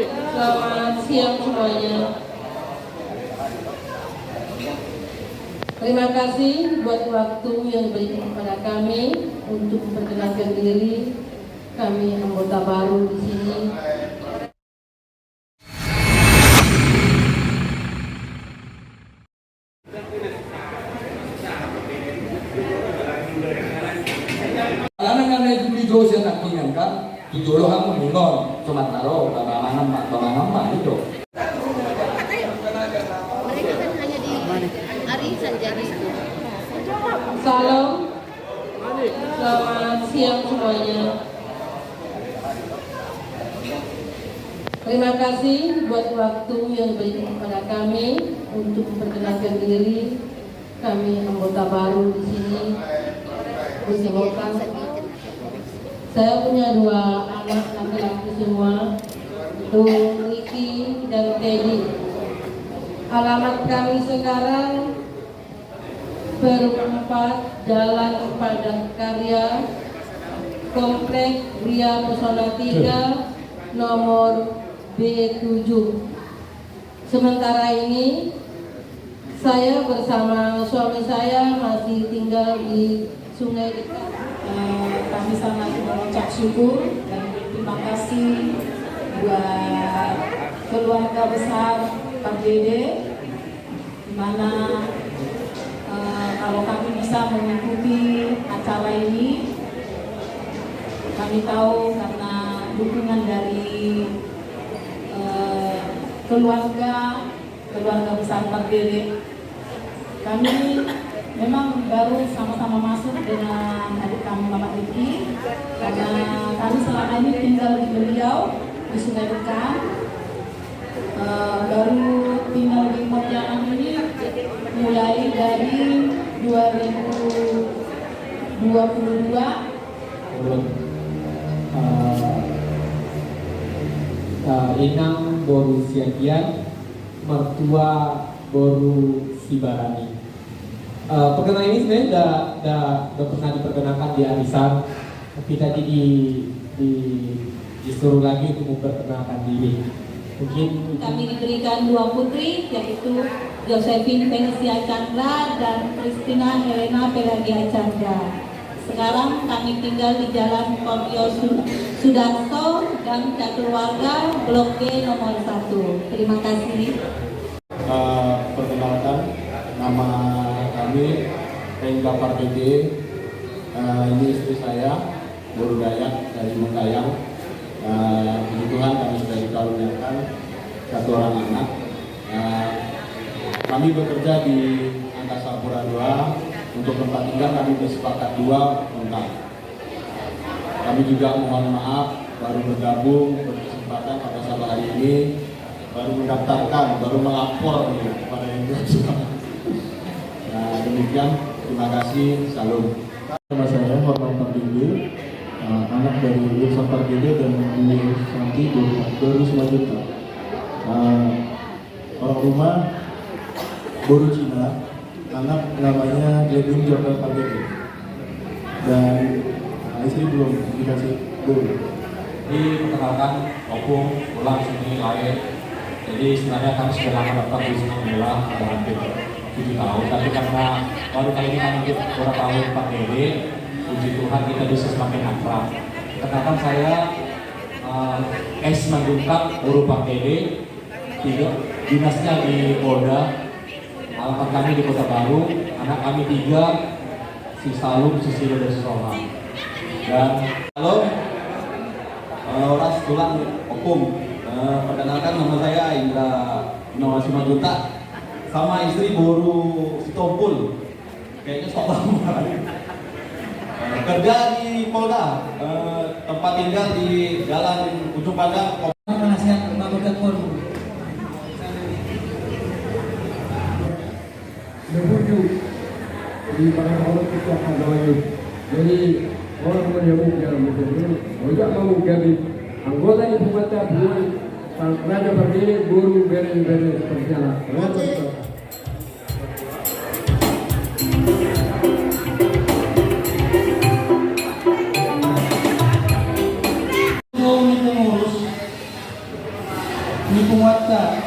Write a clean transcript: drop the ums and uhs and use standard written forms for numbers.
Selamat siang semuanya. Terima kasih buat waktu yang diberikan kepada kami untuk memperkenalkan diri. Kami anggota baru di sini. Alangan na video siya nakinan ka, tujulo ang mingon, sumataro, bamangan itu. Mereka kan hanya di arisan jadi itu. Salam. Selamat siang semuanya. Terima kasih buat waktu yang diberikan kepada kami untuk memperkenalkan diri. Kami anggota baru di sini. Saya punya 2 anak laki-laki semua, itu Ricky dan Teddy. Alamat kami sekarang Perempat Jalan Padat Karya, Komplek Ria Pesona 3, nomor B7. Sementara ini saya bersama suami saya masih tinggal di Sungai Dekat. Kami sangat mengucap syukur dan terima kasih buat keluarga besar Pak Dede, di mana kalau kami bisa mengikuti acara ini, kami tahu karena dukungan dari keluarga besar Pak Dede. Kami memang baru sama-sama masuk dengan adik kami Bapak Riki, karena kami selama ini tinggal di beliau di Sungai Dekat. Baru tinggal di Pontianak ini mulai dari 2022. Inang boru siagian, mertua boru sibarani. Perkenalan ini sebenarnya udah pernah diperkenalkan di arisan, tapi tadi disuruh lagi untuk memperkenalkan diri. Mungkin Kami diberikan 2 putri, yaitu Josephine Felicia Chandra dan Christina Helena Pelagia Chandra. Sekarang kami tinggal di Jalan Pompio Sudarso, Gang Caturwarga, Blok G nomor 1. Terima kasih. Perkenalkan, nama kami Pengga Pardede. Ini istri saya, Boru Dayak dari Mekayang. Puji Tuhan kami sudah dikaruniakan 1 orang anak. Kami bekerja di Angkasa Pura II. Untuk tempat tinggal kami bersepakat 2 tempat. Kami juga mohon maaf baru bergabung berkesempatan pada saat hari ini, baru mendaftarkan, baru melapor kepada yang bersama. Nah, demikian, terima kasih, salam. Nama saya Hormat Pardede, anak dari Irfan Pardede dan Ibu Santi Boru Selanjutnya. Orang rumah Boru Cina, anak namanya Devin Jordan Pardede, dan istri belum dikasih Boru. Jadi perkenalkan, opung, pulang sini lahir. Jadi sebenarnya kami sudah lama datang di sini adalah hampir 7 tahun, tapi karena baru kali ini kami beberapa tahun Pak Dede, puji Tuhan kita bisa semakin akrab. Perkenalkan saya S. Mandungkap, Guru Pak Dede, dinasnya di Polda, alamat kami di Kota Baru, anak kami 3, si Salum, si Silo, dan si Soham. Dan halo, Ras Tulang Opung. Perkenalkan, nama saya Indra Gunawan Simanjuntak, sama istri Boru Sitompul. Kayaknya sok lama. Kerja di Polda, tempat tinggal di Jalan Ujung Pandang. Penasihat Bapak Pun. Menuju di mana Allah kita akan lagi. Jadi orang menyebut dalam betul, tidak mau jadi anggota ibu kota buat Raja Pardede Boru beres-beres perjalanan. Ini penguasa